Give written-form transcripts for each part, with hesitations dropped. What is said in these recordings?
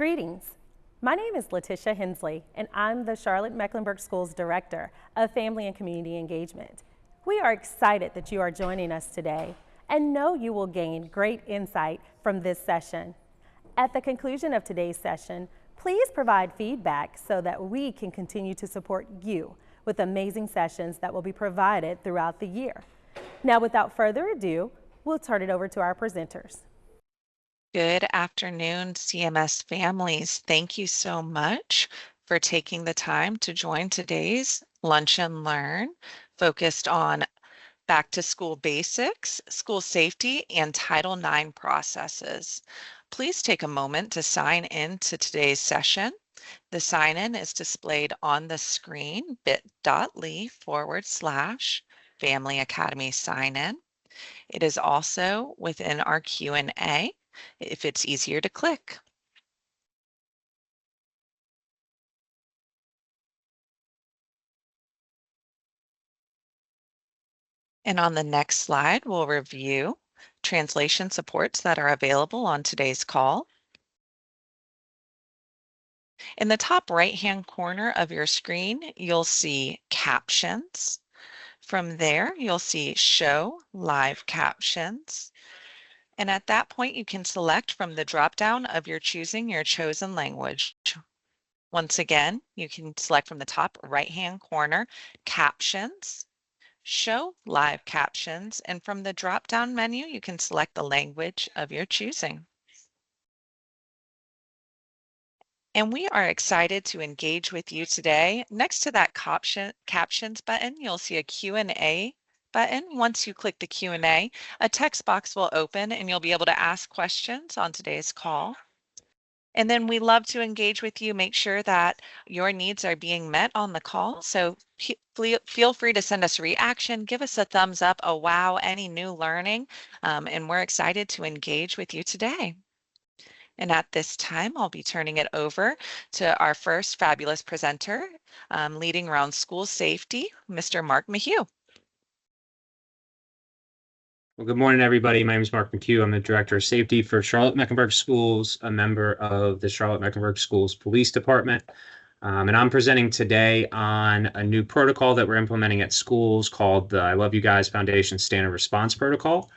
Greetings. My name is Letitia Hensley, and I'm the Charlotte-Mecklenburg Schools Director of Family and Community Engagement. We are excited that you are joining us today and know you will gain great insight from this session. At the conclusion of today's session, please provide feedback so that we can continue to support you with amazing sessions that will be provided throughout the year. Now, without further ado, we'll turn it over to our presenters. Good afternoon, CMS families. Thank you so much for taking the time to join today's Lunch and Learn, focused on back to school basics, school safety, and Title IX processes. Please take a moment to sign in to today's session. The sign-in is displayed on the screen, bit.ly/Family Academy sign-in. It is also within our Q&A if it's easier to click. And on the next slide, we'll review translation supports that are available on today's call. In the top right-hand corner of your screen, you'll see captions. From there, you'll see show live captions. And at that point, you can select from the drop-down of your choosing your chosen language. Once again, you can select from the top right-hand corner, captions, show live captions, and from the drop-down menu, you can select the language of your choosing. And we are excited to engage with you today. Next to that captions button, you'll see a Q&A button. Once you click the Q&A, a text box will open and you'll be able to ask questions on today's call. And then we love to engage with you, make sure that your needs are being met on the call. So feel free to send us a reaction, give us a thumbs up, a wow, any new learning, and we're excited to engage with you today. And at this time, I'll be turning it over to our first fabulous presenter, leading around school safety, Mr. Mark Mayhew. Well, good morning, everybody. My name is Mark McHugh. I'm the Director of Safety for Charlotte-Mecklenburg Schools, a member of the Charlotte-Mecklenburg Schools Police Department. And I'm presenting today on a new protocol that we're implementing at schools called the I Love You Guys Foundation Standard Response Protocol.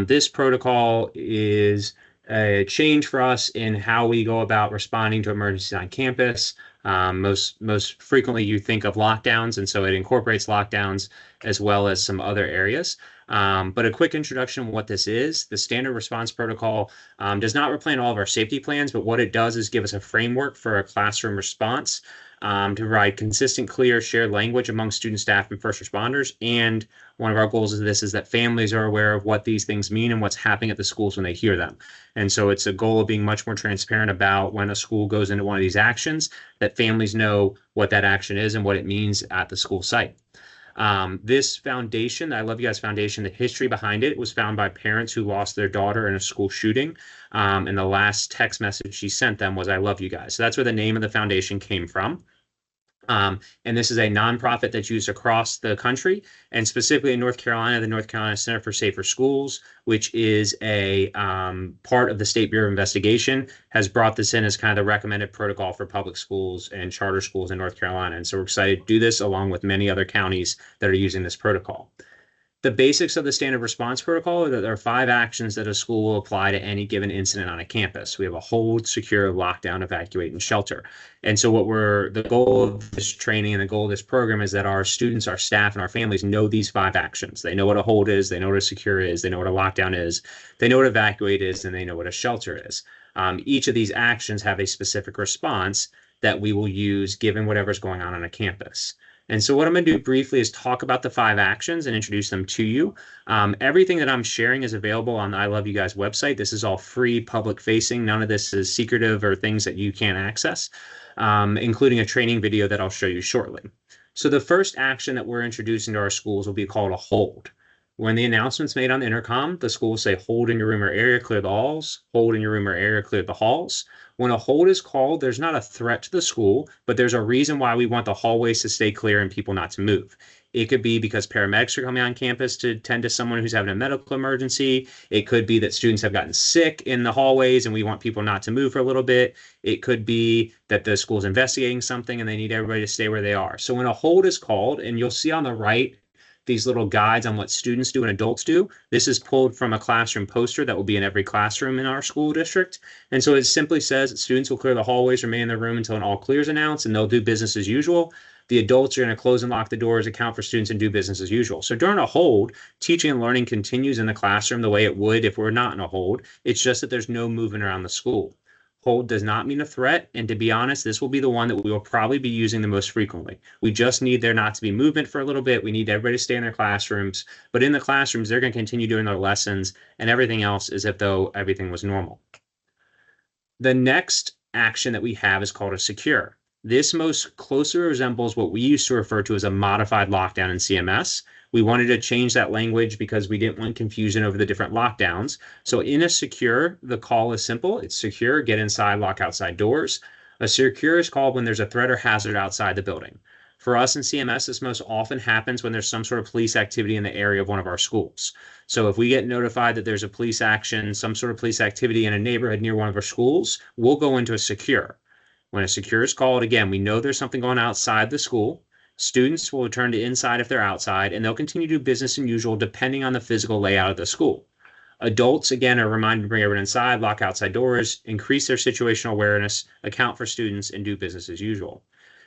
This protocol is a change for us in how we go about responding to emergencies on campus. Most frequently, you think of lockdowns, and so it incorporates lockdowns as well as some other areas. But a quick introduction of what this is. The Standard Response Protocol does not replan all of our safety plans, but what it does is give us a framework for a classroom response to provide consistent, clear, shared language among student, staff, and first responders. And one of our goals of this is that families are aware of what these things mean and what's happening at the schools when they hear them. And so it's a goal of being much more transparent about when a school goes into one of these actions, that families know what that action is and what it means at the school site. This foundation, the I Love You Guys Foundation, the history behind it was found by parents who lost their daughter in a school shooting. And the last text message she sent them was, "I love you guys." So that's where the name of the foundation came from. And this is a nonprofit that's used across the country, and specifically in North Carolina, the North Carolina Center for Safer Schools, which is a part of the State Bureau of Investigation, has brought this in as kind of the recommended protocol for public schools and charter schools in North Carolina. And so we're excited to do this along with many other counties that are using this protocol. The basics of the Standard Response Protocol are that there are 5 actions that a school will apply to any given incident on a campus. We have a hold, secure, lockdown, evacuate, and shelter. And so the goal of this training and the goal of this program is that our students, our staff, and our families know these 5 actions. They know what a hold is, they know what a secure is, they know what a lockdown is, they know what evacuate is, and they know what a shelter is. Each of these actions have a specific response that we will use given whatever's going on a campus. And so what I'm going to do briefly is talk about the 5 actions and introduce them to you. Everything that I'm sharing is available on the I Love You Guys website. This is all free, public facing. None of this is secretive or things that you can't access, including a training video that I'll show you shortly. So the first action that we're introducing to our schools will be called a hold. When the announcement's made on the intercom, the school will say, "Hold in your room or area, clear the halls. Hold in your room or area, clear the halls." When a hold is called, there's not a threat to the school, but there's a reason why we want the hallways to stay clear and people not to move. It could be because paramedics are coming on campus to tend to someone who's having a medical emergency. It could be that students have gotten sick in the hallways and we want people not to move for a little bit. It could be that the school's investigating something and they need everybody to stay where they are. So when a hold is called, and you'll see on the right these little guides on what students do and adults do. This is pulled from a classroom poster that will be in every classroom in our school district. And so it simply says that students will clear the hallways, remain in their room until an all clear is announced, and they'll do business as usual. The adults are going to close and lock the doors, account for students, and do business as usual. So during a hold, teaching and learning continues in the classroom the way it would if we're not in a hold. It's just that there's no movement around the school. Hold does not mean a threat, and to be honest, this will be the one that we will probably be using the most frequently. We just need there not to be movement for a little bit. We need everybody to stay in their classrooms, but in the classrooms, they're going to continue doing their lessons, and everything else is as though everything was normal. The next action that we have is called a secure. This most closely resembles what we used to refer to as a modified lockdown in CMS. We wanted to change that language because we didn't want confusion over the different lockdowns. So in a secure, the call is simple. It's secure, get inside, lock outside doors. A secure is called when there's a threat or hazard outside the building. For us in CMS, this most often happens when there's some sort of police activity in the area of one of our schools. So if we get notified that there's a police action, some sort of police activity in a neighborhood near one of our schools, we'll go into a secure. When a secure is called, again, we know there's something going outside the school. Students will return to inside if they're outside, and they'll continue to do business as usual depending on the physical layout of the school. Adults, again, are reminded to bring everyone inside, lock outside doors, increase their situational awareness, account for students, and do business as usual.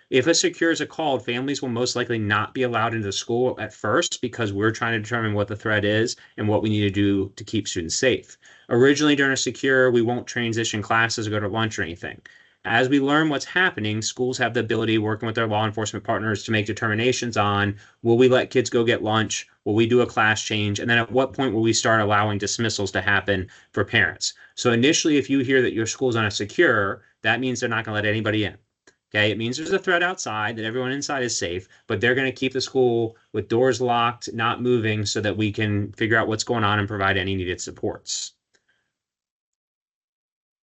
If a secure is called, families will most likely not be allowed into the school at first because we're trying to determine what the threat is and what we need to do to keep students safe. Originally, during a secure, we won't transition classes or go to lunch or anything. As we learn what's happening, schools have the ability, working with their law enforcement partners, to make determinations on, will we let kids go get lunch? Will we do a class change? And then at what point will we start allowing dismissals to happen for parents? So initially, if you hear that your school's on a secure, that means they're not going to let anybody in. Okay, it means there's a threat outside, that everyone inside is safe, but they're going to keep the school with doors locked, not moving, so that we can figure out what's going on and provide any needed supports.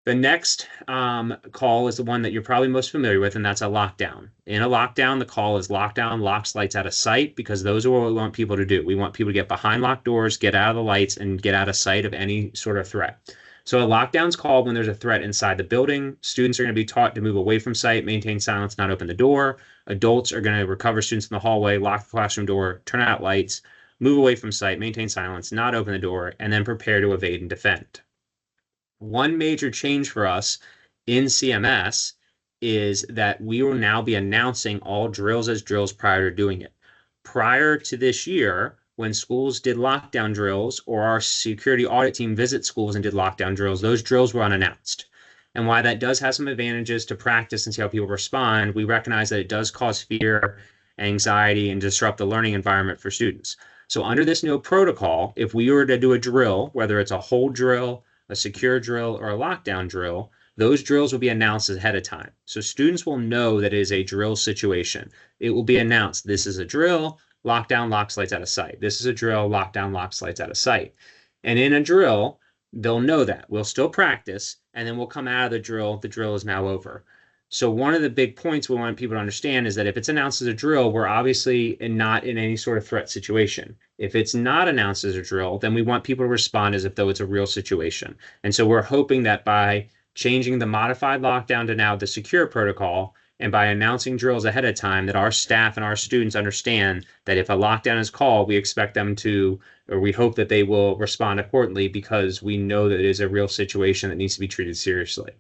The next call is the one that you're probably most familiar with, and that's a lockdown. In a lockdown, the call is lockdown, locks, lights out of sight, because those are what we want people to do. We want people to get behind locked doors, get out of the lights, and get out of sight of any sort of threat. So a lockdown is called when there's a threat inside the building. Students are going to be taught to move away from sight, maintain silence, not open the door. Adults are going to recover students in the hallway, lock the classroom door, turn out lights, move away from sight, maintain silence, not open the door, and then prepare to evade and defend. One major change for us in CMS is that we will now be announcing all drills as drills prior to doing it. Prior to this year, when schools did lockdown drills or our security audit team visit schools and did lockdown drills, those drills were unannounced. And while that does have some advantages to practice and see how people respond, we recognize that it does cause fear, anxiety, and disrupt the learning environment for students. So under this new protocol, if we were to do a drill, whether it's a hold drill, a secure drill, or a lockdown drill, those drills will be announced ahead of time. So students will know that it is a drill situation. It will be announced, this is a drill, lockdown, locks, lights out of sight. This is a drill, lockdown, locks, lights out of sight. And in a drill, they'll know that. We'll still practice, and then we'll come out of the drill is now over. So one of the big points we want people to understand is that if it's announced as a drill, we're obviously not in any sort of threat situation. If it's not announced as a drill, then we want people to respond as if though it's a real situation. And so we're hoping that by changing the modified lockdown to now the secure protocol, and by announcing drills ahead of time, that our staff and our students understand that if a lockdown is called, we expect them to, or we hope that they will respond accordingly, because we know that it is a real situation that needs to be treated seriously.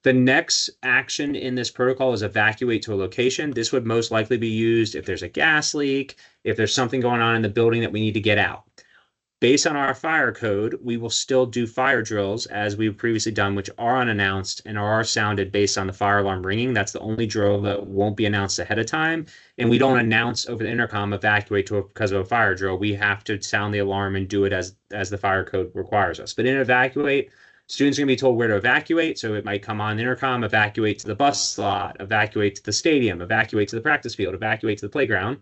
The next action in this protocol is evacuate to a location. This would most likely be used if there's a gas leak, if there's something going on in the building that we need to get out. Based on our fire code, we will still do fire drills as we've previously done, which are unannounced and are sounded based on the fire alarm ringing. That's the only drill that won't be announced ahead of time. And we don't announce over the intercom evacuate because of a fire drill. We have to sound the alarm and do it as the fire code requires us. But in evacuate, students are going to be told where to evacuate. So it might come on the intercom, evacuate to the bus slot, evacuate to the stadium, evacuate to the practice field, evacuate to the playground.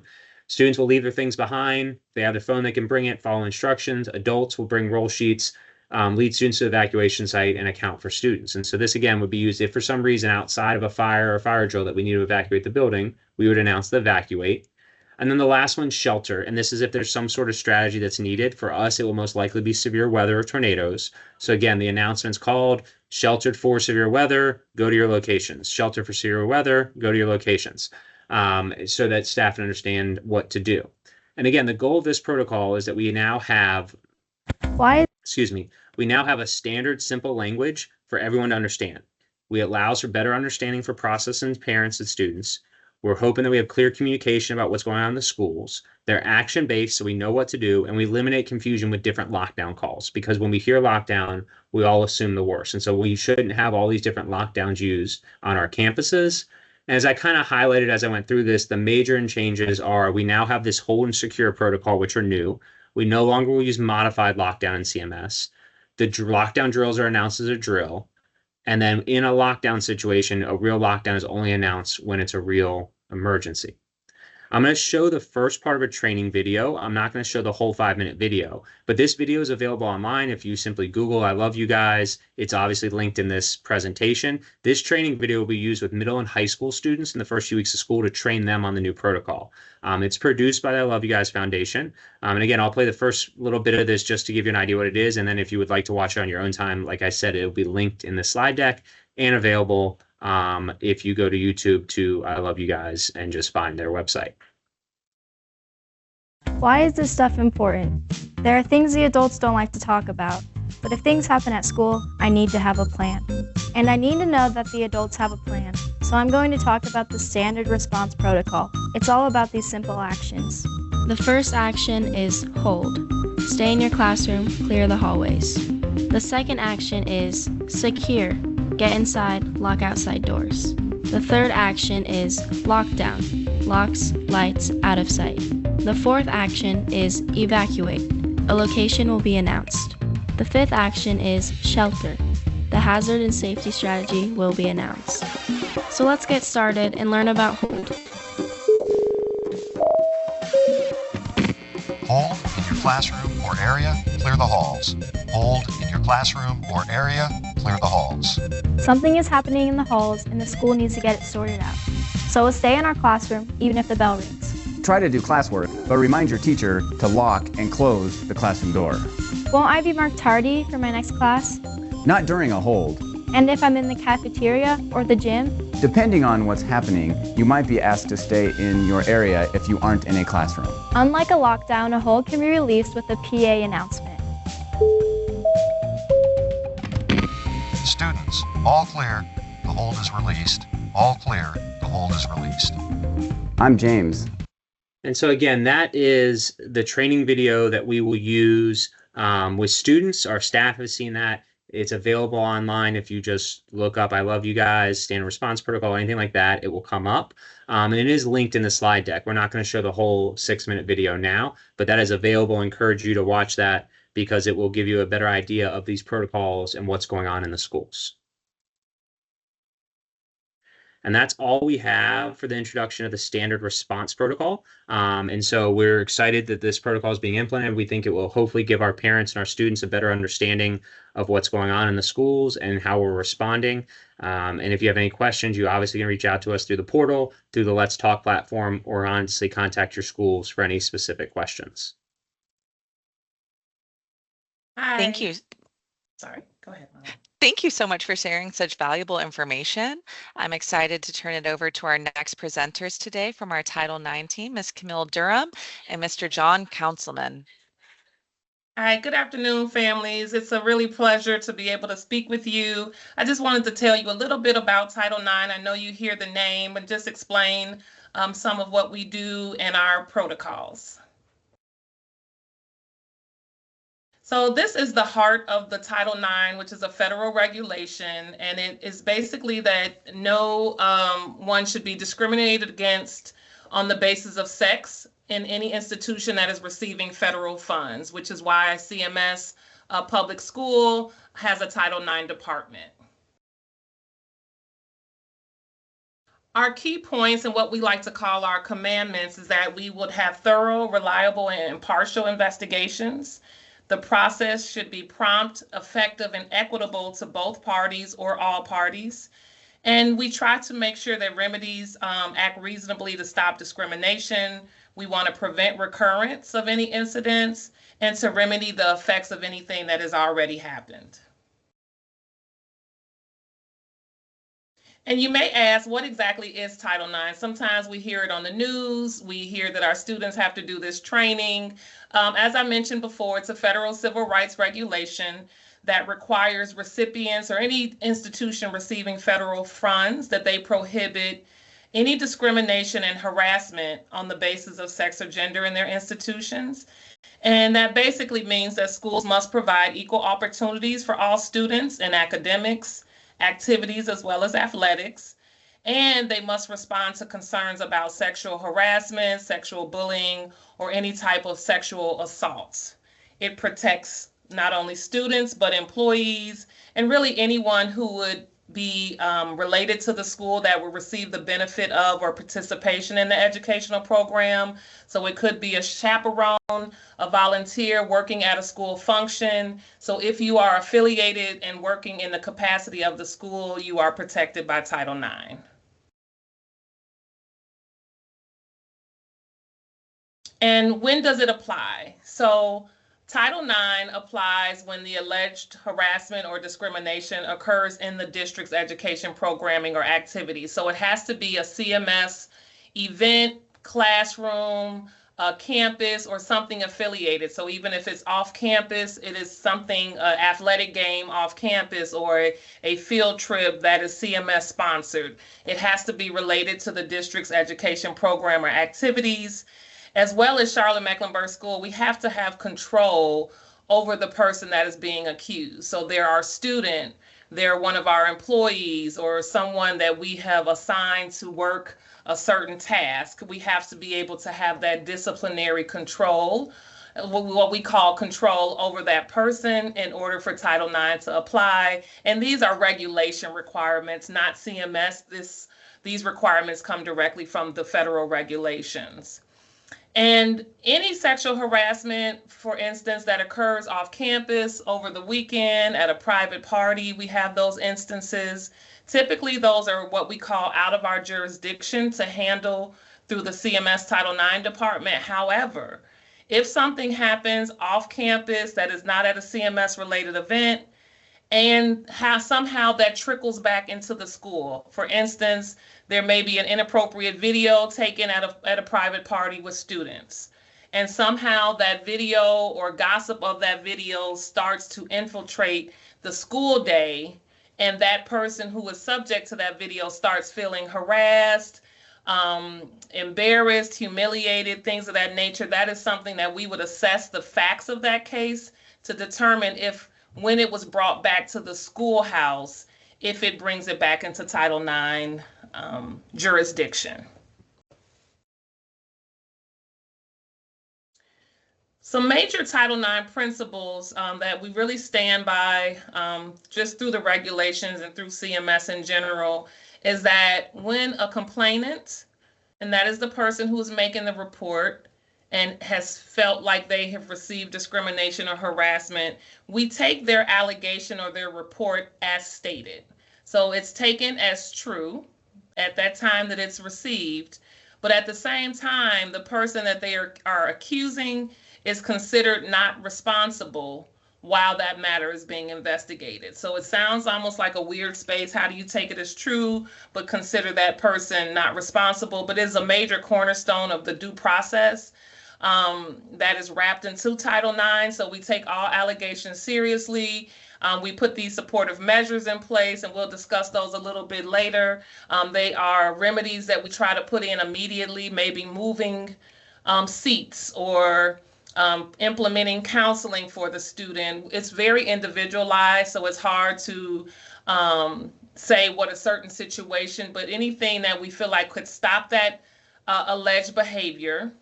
Students will leave their things behind. They have their phone, they can bring it, follow instructions. Adults will bring roll sheets, lead students to the evacuation site, and account for students. And so this, again, would be used if for some reason outside of a fire or fire drill that we need to evacuate the building, we would announce the evacuate. And then the last one, shelter. And this is if there's some sort of strategy that's needed. For us, it will most likely be severe weather or tornadoes. So again, the announcement's called sheltered for severe weather, go to your locations. Shelter for severe weather, go to your locations, so that staff can understand what to do. And again, the goal of this protocol is that we now have, we now have a standard simple language for everyone to understand. We allows for better understanding for process and parents and students. We're hoping that we have clear communication about what's going on in the schools. They're action-based, so we know what to do, and we eliminate confusion with different lockdown calls, because when we hear lockdown, we all assume the worst. And so we shouldn't have all these different lockdowns used on our campuses. And as I kind of highlighted as I went through this, the major changes are we now have this hold and secure protocol, which are new. We no longer will use modified lockdown in CMS. The lockdown drills are announced as a drill. And then in a lockdown situation, a real lockdown is only announced when it's a real emergency. I'm going to show the first part of a training video. I'm not going to show the whole 5-minute video, but this video is available online. If you simply Google, I love you guys, it's obviously linked in this presentation. This training video will be used with middle and high school students in the first few weeks of school to train them on the new protocol. It's produced by the I Love You Guys Foundation. And again, I'll play the first little bit of this just to give you an idea what it is. And then if you would like to watch it on your own time, like I said, it'll be linked in the slide deck and available if you go to YouTube to I Love You Guys and just find their website. Why is this stuff important? There are things the adults don't like to talk about, but if things happen at school, I need to have a plan. And I need to know that the adults have a plan. So I'm going to talk about the standard response protocol. It's all about these simple actions. The first action is hold. Stay in your classroom, clear the hallways. The second action is secure. Get inside, lock outside doors. The third action is lockdown. Locks, lights, out of sight. The fourth action is evacuate. A location will be announced. The fifth action is shelter. The hazard and safety strategy will be announced. So let's get started and learn about hold. Hold in your classroom or area, clear the halls. Hold in your classroom or area, clear the halls. Something is happening in the halls and the school needs to get it sorted out. So we'll stay in our classroom even if the bell rings. Try to do classwork, but remind your teacher to lock and close the classroom door. Won't I be marked tardy for my next class? Not during a hold. And if I'm in the cafeteria or the gym? Depending on what's happening, you might be asked to stay in your area if you aren't in a classroom. Unlike a lockdown, a hold can be released with a PA announcement. Students, all clear, the hold is released. All clear, the hold is released. I'm James. And so again, that is the training video that we will use with students. Our staff has seen that. It's available online. If you just look up I Love You Guys, standard response protocol, anything like that, it will come up. And it is linked in the slide deck. We're not going to show the whole 6-minute video now, but that is available. I encourage you to watch that because it will give you a better idea of these protocols and what's going on in the schools. And that's all we have for the introduction of the standard response protocol. And so we're excited that this protocol is being implemented. We think it will hopefully give our parents and our students a better understanding of what's going on in the schools and how we're responding. And if you have any questions, you obviously can reach out to us through the portal, through the Let's Talk platform, or honestly contact your schools for any specific questions. Hi. Thank you. Sorry, go ahead, Mom. Thank you so much for sharing such valuable information. I'm excited to turn it over to our next presenters today from our Title IX team, Ms. Camille Durham and Mr. John Councilman. Hi, good afternoon, families. It's a really pleasure to be able to speak with you. I just wanted to tell you a little bit about Title IX. I know you hear the name, and just explain some of what we do and our protocols. So this is the heart of the Title IX, which is a federal regulation, and it is basically that no one should be discriminated against on the basis of sex in any institution that is receiving federal funds, which is why CMS Public School has a Title IX department. Our key points and what we like to call our commandments is that we would have thorough, reliable, and impartial investigations. The process should be prompt, effective, and equitable to both parties or all parties. And we try to make sure that remedies act reasonably to stop discrimination, We want to prevent recurrence of any incidents and to remedy the effects of anything that has already happened. And you may ask, what exactly is Title IX? Sometimes we hear it on the news. We hear that our students have to do this training. As I mentioned before, it's a federal civil rights regulation that requires recipients or any institution receiving federal funds that they prohibit any discrimination and harassment on the basis of sex or gender in their institutions. And that basically means that schools must provide equal opportunities for all students in academics, activities, as well as athletics. And they must respond to concerns about sexual harassment, sexual bullying, or any type of sexual assaults. It protects not only students, but employees, and really anyone who would be related to the school that will receive the benefit of or participation in the educational program. So it could be a chaperone, a volunteer working at a school function. So if you are affiliated and working in the capacity of the school, you are protected by Title IX. And when does it apply? So Title IX applies when the alleged harassment or discrimination occurs in the district's education programming or activities. So it has to be a CMS event, classroom, campus, or something affiliated. So even if it's off campus, it is something, athletic game off campus or a field trip that is CMS sponsored. It has to be related to the district's education program or activities. As well as Charlotte-Mecklenburg School, we have to have control over the person that is being accused. So they're our student, they're one of our employees, or someone that we have assigned to work a certain task. We have to be able to have that disciplinary control, what we call control over that person in order for Title IX to apply. And these are regulation requirements, not CMS. These requirements come directly from the federal regulations. And any sexual harassment, for instance, that occurs off campus over the weekend at a private party, we have those instances. Typically, those are what we call out of our jurisdiction to handle through the CMS Title IX department. However, if something happens off campus that is not at a CMS related event, and how somehow that trickles back into the school. For instance, there may be an inappropriate video taken at a private party with students. And somehow that video or gossip of that video starts to infiltrate the school day, and that person who is subject to that video starts feeling harassed, embarrassed, humiliated, things of that nature. That is something that we would assess the facts of that case to determine if, when it was brought back to the schoolhouse, if it brings it back into Title IX jurisdiction. Some major Title IX principles that we really stand by just through the regulations and through CMS in general is that when a complainant, and that is the person who is making the report, and has felt like they have received discrimination or harassment, we take their allegation or their report as stated. So it's taken as true at that time that it's received, but at the same time, the person that they are accusing is considered not responsible while that matter is being investigated. So it sounds almost like a weird space. How do you take it as true, but consider that person not responsible? But it is a major cornerstone of the due process that is wrapped into Title IX. So we take all allegations seriously. We put these supportive measures in place, and we'll discuss those a little bit later. They are remedies that we try to put in immediately, maybe moving seats or implementing counseling for the student. It's very individualized, so it's hard to say what a certain situation, but anything that we feel like could stop that alleged behavior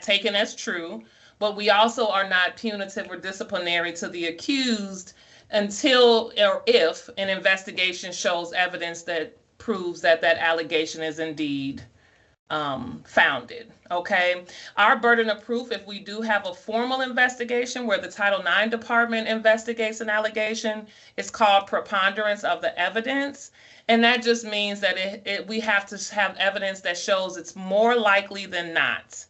taken as true. But we also are not punitive or disciplinary to the accused until or if an investigation shows evidence that proves that that allegation is indeed founded. Okay, our burden of proof, if we do have a formal investigation where the Title IX department investigates an allegation, it's called preponderance of the evidence. And that just means that we have to have evidence that shows it's more likely than not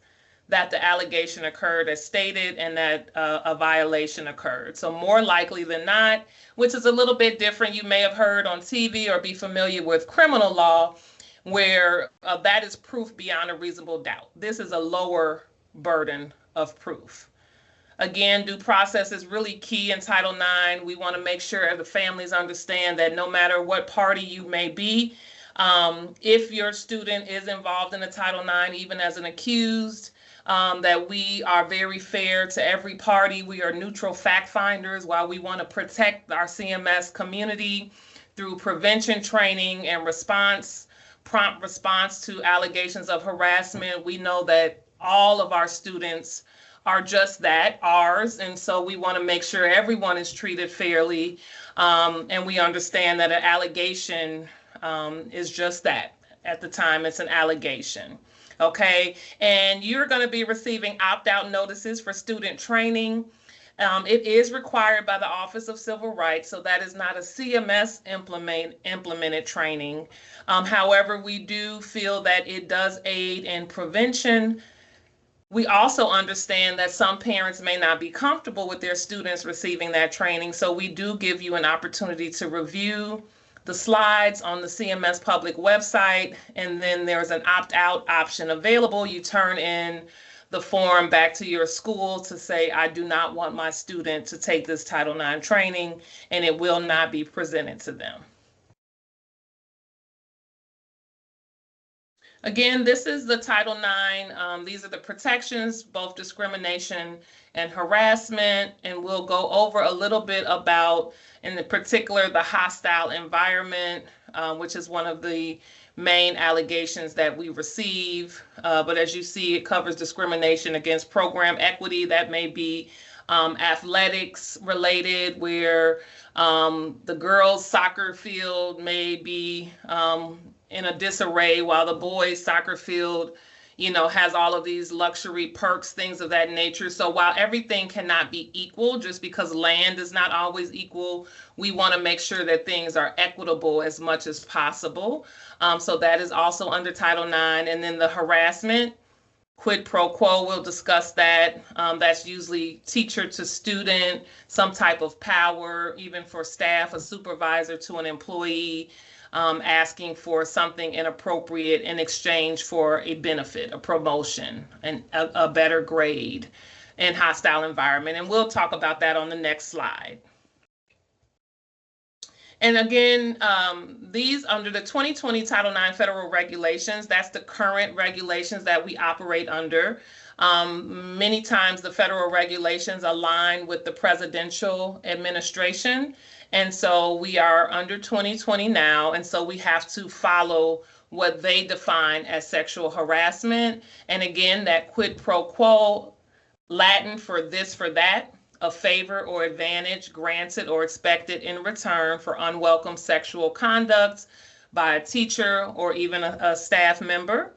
that the allegation occurred as stated and that a violation occurred. So more likely than not, which is a little bit different. You may have heard on TV or be familiar with criminal law, where that is proof beyond a reasonable doubt. This is a lower burden of proof. Again, due process is really key in Title IX. We want to make sure the families understand that no matter what party you may be, if your student is involved in a Title IX, even as an accused, that we are very fair to every party. We are neutral fact finders while we want to protect our CMS community through prevention training and prompt response to allegations of harassment. We know that all of our students are just that, ours, and so we want to make sure everyone is treated fairly, and we understand that an allegation is just that. At the time, it's an allegation. Okay, and you're going to be receiving opt-out notices for student training. It is required by the Office of Civil Rights, so that is not a CMS implemented training. However, we do feel that it does aid in prevention. We also understand that some parents may not be comfortable with their students receiving that training, so we do give you an opportunity to review the slides on the CMS public website, and then there's an opt-out option available. You turn in the form back to your school to say, I do not want my student to take this Title IX training, and it will not be presented to them. Again, this is the Title IX. These are the protections, both discrimination and harassment, and we'll go over a little bit about, in particular, the hostile environment, which is one of the main allegations that we receive. But as you see, it covers discrimination against program equity. That may be athletics related, where the girls' soccer field may be in a disarray while the boys' soccer field, has all of these luxury perks, things of that nature. So while everything cannot be equal, just because land is not always equal, we want to make sure that things are equitable as much as possible. So that is also under Title IX. And then the harassment, quid pro quo, we'll discuss that. That's usually teacher to student, some type of power, even for staff, a supervisor to an employee, asking for something inappropriate in exchange for a benefit, a promotion, and a better grade in hostile environment. And we'll talk about that on the next slide. And again, these under the 2020 Title IX federal regulations, that's the current regulations that we operate under. Many times the federal regulations align with the presidential administration. And so we are under 2020 now, and so we have to follow what they define as sexual harassment. And again, that quid pro quo, Latin for this, for that, a favor or advantage granted or expected in return for unwelcome sexual conduct by a teacher or even a staff member.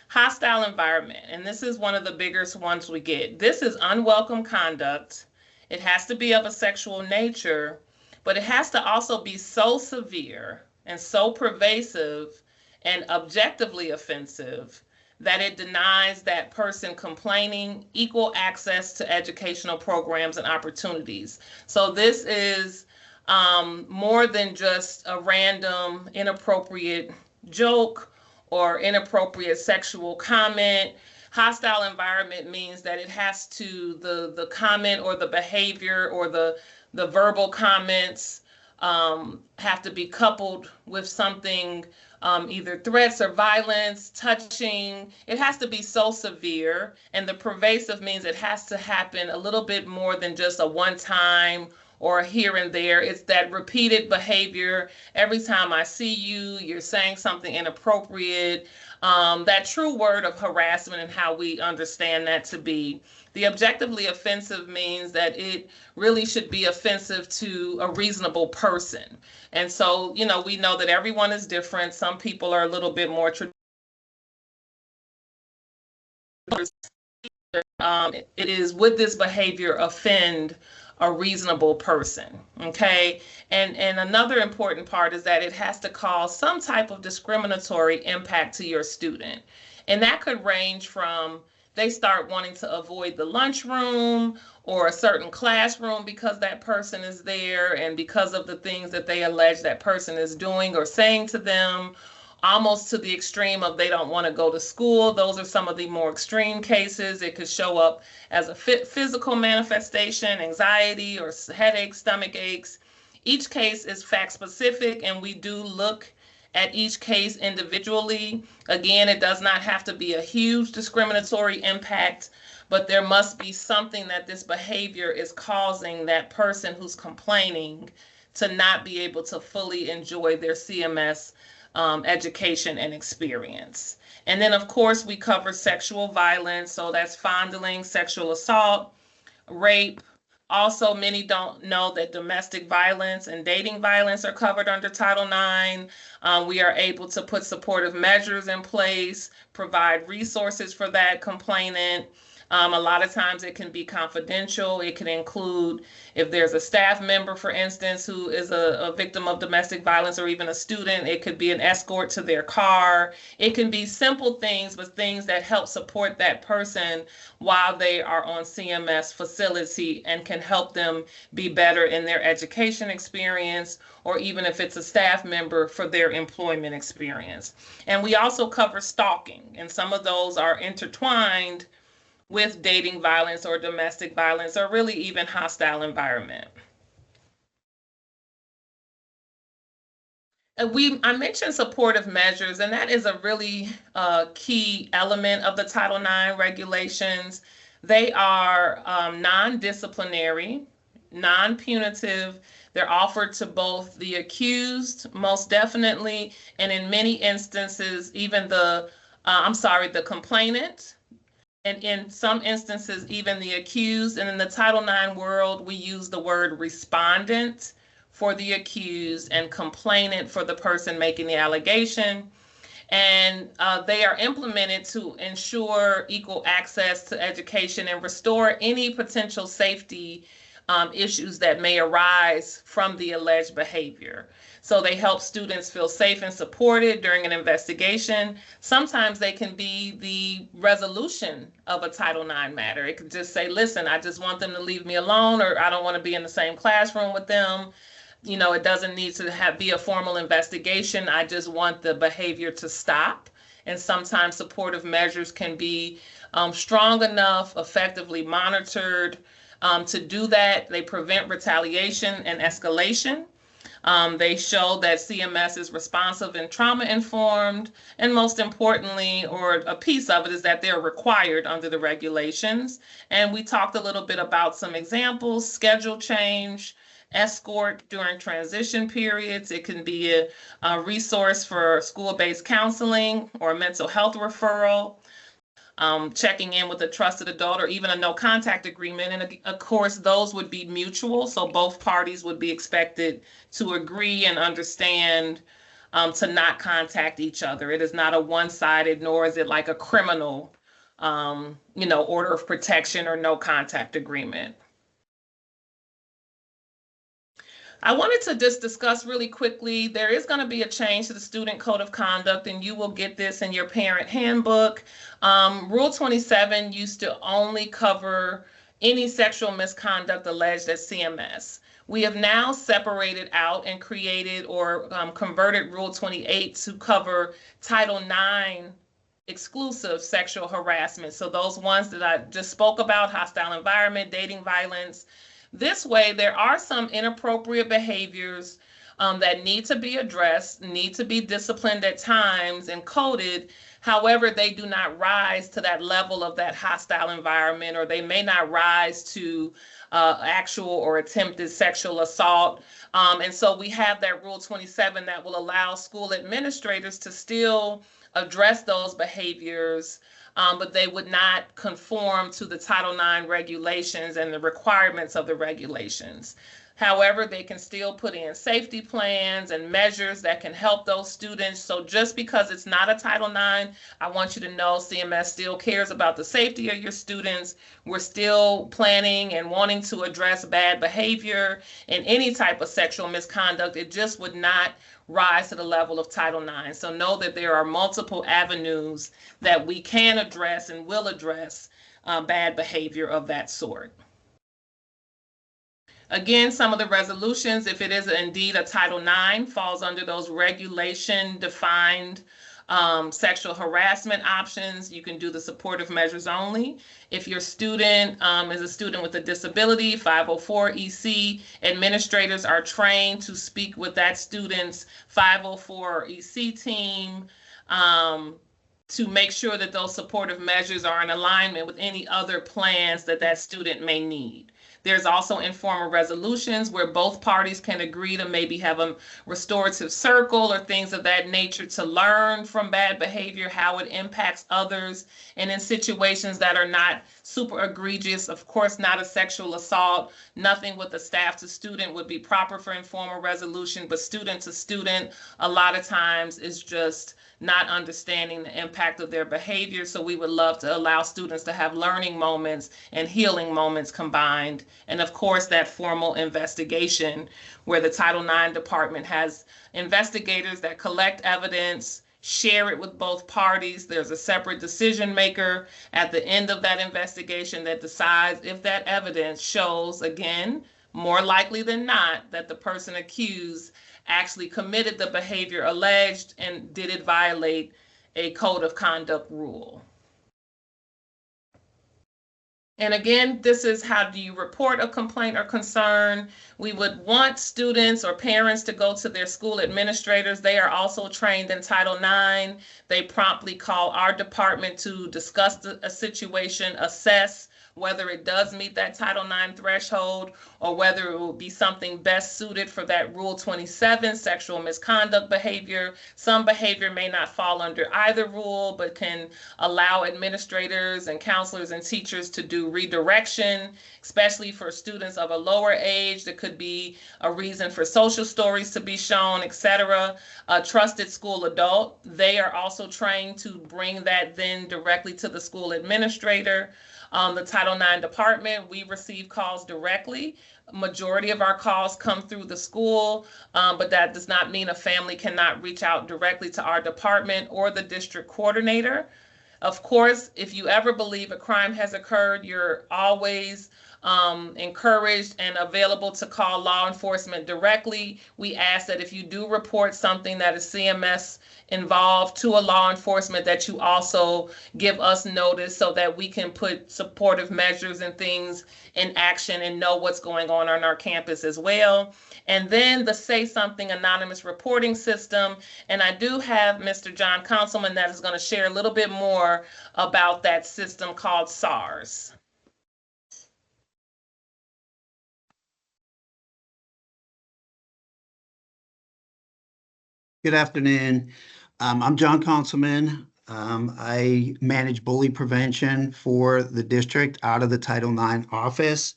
Hostile environment, and this is one of the biggest ones we get. This is unwelcome conduct. It has to be of a sexual nature, but it has to also be so severe and so pervasive and objectively offensive that it denies that person complaining equal access to educational programs and opportunities. So this is more than just a random inappropriate joke or inappropriate sexual comment. Hostile environment means that it has to, the comment or the behavior or the verbal comments have to be coupled with something, either threats or violence, touching. It has to be so severe, and the pervasive means it has to happen a little bit more than just a one-time or here and there. It's that repeated behavior. Every time I see you, you're saying something inappropriate. That true word of harassment and how we understand that to be. The objectively offensive means that it really should be offensive to a reasonable person. And so, we know that everyone is different. Some people are a little bit more it is, would this behavior offend a reasonable person? Okay. And another important part is that it has to cause some type of discriminatory impact to your student. And that could range from they start wanting to avoid the lunchroom or a certain classroom because that person is there and because of the things that they allege that person is doing or saying to them, almost to the extreme of they don't want to go to school. Those are some of the more extreme cases. It could show up as a physical manifestation, anxiety or headaches, stomach aches. Each case is fact specific, and we do look at each case individually. Again, it does not have to be a huge discriminatory impact, but there must be something that this behavior is causing that person who's complaining to not be able to fully enjoy their CMS education and experience. And then, of course, we cover sexual violence. So that's fondling, sexual assault, rape. Also, many don't know that domestic violence and dating violence are covered under Title IX. We are able to put supportive measures in place, provide resources for that complainant. A lot of times it can be confidential. It can include if there's a staff member, for instance, who is a victim of domestic violence, or even a student. It could be an escort to their car. It can be simple things, but things that help support that person while they are on CMS facility and can help them be better in their education experience, or even if it's a staff member for their employment experience. And we also cover stalking, and some of those are intertwined with dating violence or domestic violence, or really even hostile environment. I mentioned supportive measures, and that is a really key element of the Title IX regulations. They are non-disciplinary, non-punitive. They're offered to both the accused, most definitely, and in many instances, even the complainant, and in some instances, even the accused. And in the Title IX world, we use the word respondent for the accused and complainant for the person making the allegation. And they are implemented to ensure equal access to education and restore any potential safety issues that may arise from the alleged behavior. So they help students feel safe and supported during an investigation. Sometimes they can be the resolution of a Title IX matter. It could just say, listen, I just want them to leave me alone, or I don't want to be in the same classroom with them. You know, it doesn't need to be a formal investigation. I just want the behavior to stop. And sometimes supportive measures can be strong enough, effectively monitored to do that. They prevent retaliation and escalation. They show that CMS is responsive and trauma-informed, and most importantly, or a piece of it, is that they're required under the regulations. And we talked a little bit about some examples: schedule change, escort during transition periods. It can be a resource for school-based counseling or a mental health referral. Checking in with a trusted adult, or even a no contact agreement. And of course, those would be mutual. So both parties would be expected to agree and understand to not contact each other. It is not a one-sided, nor is it like a criminal, order of protection or no contact agreement. I wanted to just discuss really quickly, there is going to be a change to the Student Code of Conduct, and you will get this in your parent handbook. Rule 27 used to only cover any sexual misconduct alleged at CMS. We have now separated out and created or converted Rule 28 to cover Title IX exclusive sexual harassment. So those ones that I just spoke about, hostile environment, dating violence. This way, there are some inappropriate behaviors that need to be addressed, need to be disciplined at times and coded. However, they do not rise to that level of that hostile environment, or they may not rise to actual or attempted sexual assault. And so we have that Rule 27 that will allow school administrators to still address those behaviors, but they would not conform to the Title IX regulations and the requirements of the regulations. However, they can still put in safety plans and measures that can help those students. So just because it's not a Title IX, I want you to know CMS still cares about the safety of your students. We're still planning and wanting to address bad behavior and any type of sexual misconduct. It just would not rise to the level of Title IX. So know that there are multiple avenues that we can address and will address bad behavior of that sort. Again, some of the resolutions, if it is indeed a Title IX, falls under those regulation-defined sexual harassment options. You can do the supportive measures only. If your student is a student with a disability, 504 EC, administrators are trained to speak with that student's 504 EC team to make sure that those supportive measures are in alignment with any other plans that that student may need. There's also informal resolutions where both parties can agree to maybe have a restorative circle or things of that nature to learn from bad behavior, how it impacts others. And in situations that are not super egregious, of course, not a sexual assault, nothing with the staff to student would be proper for informal resolution, but student to student, a lot of times is just not understanding the impact of their behavior. So we would love to allow students to have learning moments and healing moments combined. And of course, that formal investigation where the Title IX department has investigators that collect evidence, share it with both parties. There's a separate decision maker at the end of that investigation that decides if that evidence shows, again, more likely than not, that the person accused actually committed the behavior alleged and did it violate a code of conduct rule. And again, this is how do you report a complaint or concern. We would want students or parents to go to their school administrators. They are also trained in Title IX. They promptly call our department to discuss a situation, assess whether it does meet that Title IX threshold or whether it will be something best suited for that Rule 27 sexual misconduct behavior. Some behavior may not fall under either rule, but can allow administrators and counselors and teachers to do redirection, especially for students of a lower age. There could be a reason for social stories to be shown, etc. A trusted school adult, they are also trained to bring that then directly to the school administrator. The Title IX department, we receive calls directly. Majority of our calls come through the school, but that does not mean a family cannot reach out directly to our department or the district coordinator. Of course, if you ever believe a crime has occurred, you're always encouraged and available to call law enforcement directly. We ask that if you do report something that is CMS involved to a law enforcement, that you also give us notice so that we can put supportive measures and things in action and know what's going on our campus as well. And then the Say Something anonymous reporting system. And I do have Mr. John Conselman that is going to share a little bit more about that system called SARS. Good afternoon. I'm John Conselman. I manage bully prevention for the district out of the Title IX office.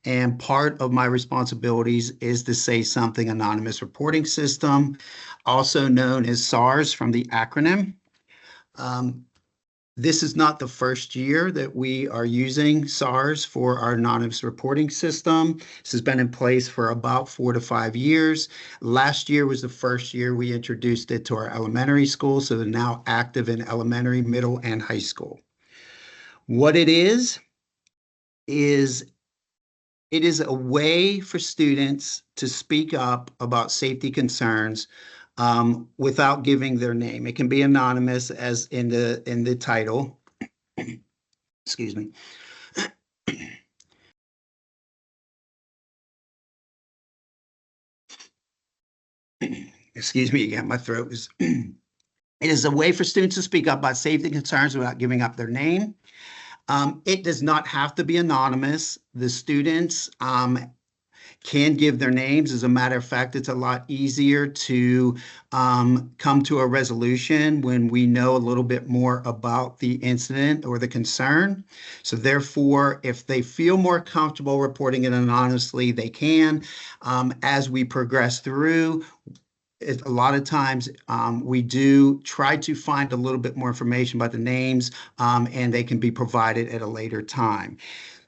And part of my responsibilities is the Say Something anonymous reporting system, also known as SARS from the acronym. This is not the first year that we are using SARS for our anonymous reporting system. This has been in place for about 4 to 5 years. Last year was the first year we introduced it to our elementary schools, so they're now active in elementary, middle, and high school. What it is it is a way for students to speak up about safety concerns without giving their name. It can be anonymous as in the title. Excuse me. Excuse me again, my throat is. It is a way for students to speak up about safety concerns without giving up their name. It does not have to be anonymous. The students can give their names. As a matter of fact, it's a lot easier to come to a resolution when we know a little bit more about the incident or the concern. So therefore, if they feel more comfortable reporting it anonymously, they can. As we progress through, a lot of times we do try to find a little bit more information about the names, and they can be provided at a later time.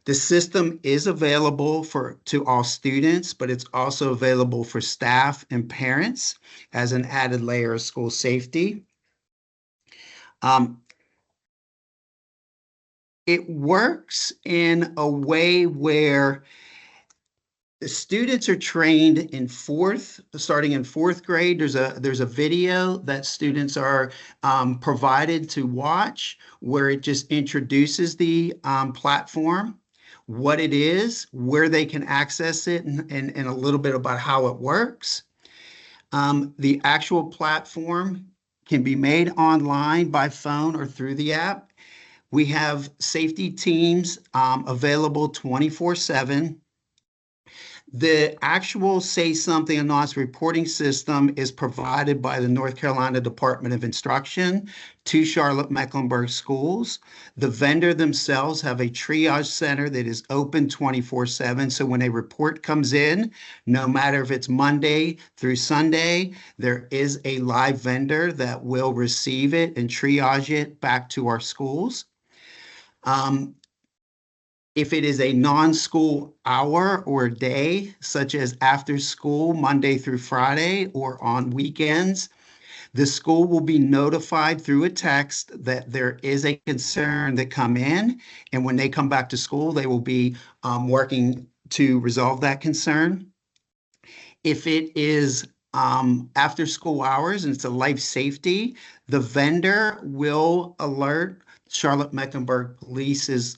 The system is available to all students, but it's also available for staff and parents as an added layer of school safety. It works in a way where the students are trained in starting in fourth grade. There's a video that students are provided to watch where it just introduces the platform, what it is, where they can access it, and a little bit about how it works. The actual platform can be made online by phone or through the app. We have safety teams available 24/7. The actual Say Something Anonymous reporting system is provided by the North Carolina Department of Instruction to Charlotte-Mecklenburg schools. The vendor themselves have a triage center that is open 24/7. So when a report comes in, no matter if it's Monday through Sunday, there is a live vendor that will receive it and triage it back to our schools. If it is a non-school hour or day, such as after school, Monday through Friday, or on weekends, the school will be notified through a text that there is a concern that come in, and when they come back to school, they will be working to resolve that concern. If it is after school hours and it's a life safety, the vendor will alert Charlotte-Mecklenburg Police's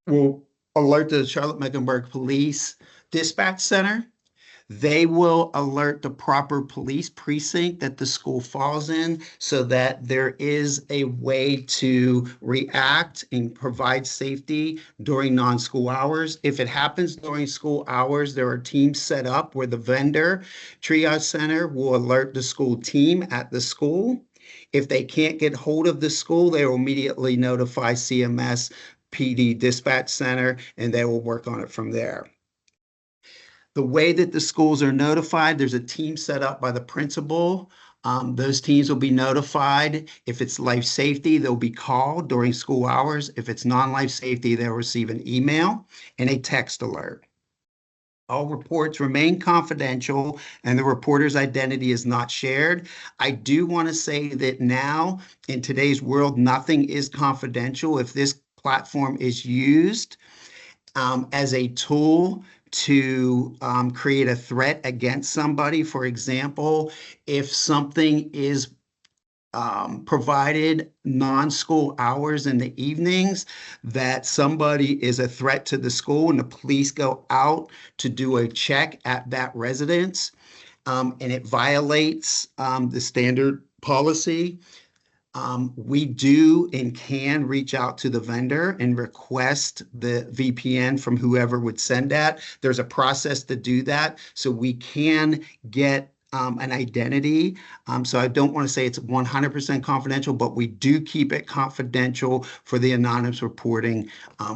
will alert the Charlotte-Mecklenburg Police Dispatch Center. They will alert the proper police precinct that the school falls in so that there is a way to react and provide safety during non-school hours. If it happens during school hours, there are teams set up where the vendor triage center will alert the school team at the school. If they can't get hold of the school, they will immediately notify CMS PD Dispatch Center, and they will work on it from there. The way that the schools are notified, there's a team set up by the principal. Those teams will be notified. If it's life safety, they'll be called during school hours. If it's non-life safety, they'll receive an email and a text alert. All reports remain confidential and the reporter's identity is not shared. I do want to say that now, in today's world, nothing is confidential. If this platform is used as a tool to create a threat against somebody, for example, if something is provided non-school hours in the evenings, that somebody is a threat to the school and the police go out to do a check at that residence, and it violates the standard policy, we do and can reach out to the vendor and request the VPN from whoever would send that. There's a process to do that, so we can get an identity. So I don't want to say it's 100% confidential, but we do keep it confidential for the anonymous reporting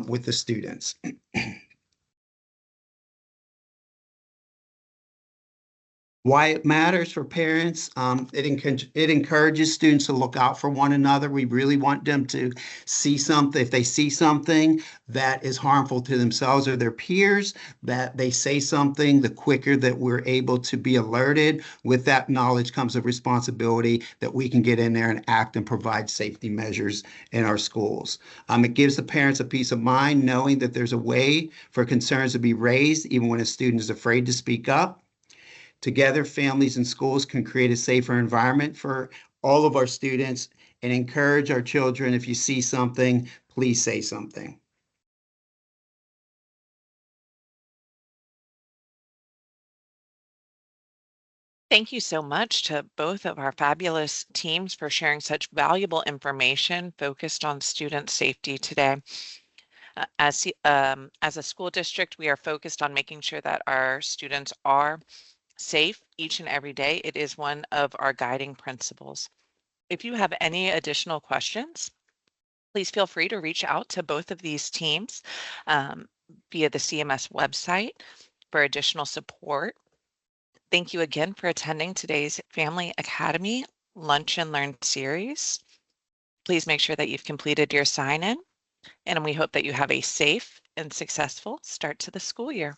with the students. Why it matters for parents, it encourages students to look out for one another. We really want them to see something. If they see something that is harmful to themselves or their peers, that they say something, the quicker that we're able to be alerted. With that knowledge comes a responsibility that we can get in there and act and provide safety measures in our schools. It gives the parents a peace of mind knowing that there's a way for concerns to be raised even when a student is afraid to speak up. Together, families and schools can create a safer environment for all of our students and encourage our children. If you see something, please say something. Thank you so much to both of our fabulous teams for sharing such valuable information focused on student safety today. As a school district, we are focused on making sure that our students are safe each and every day. It is one of our guiding principles. If you have any additional questions, please feel free to reach out to both of these teams via the CMS website for additional support. Thank you again for attending today's Family Academy Lunch and Learn series. Please make sure that you've completed your sign-in, and we hope that you have a safe and successful start to the school year.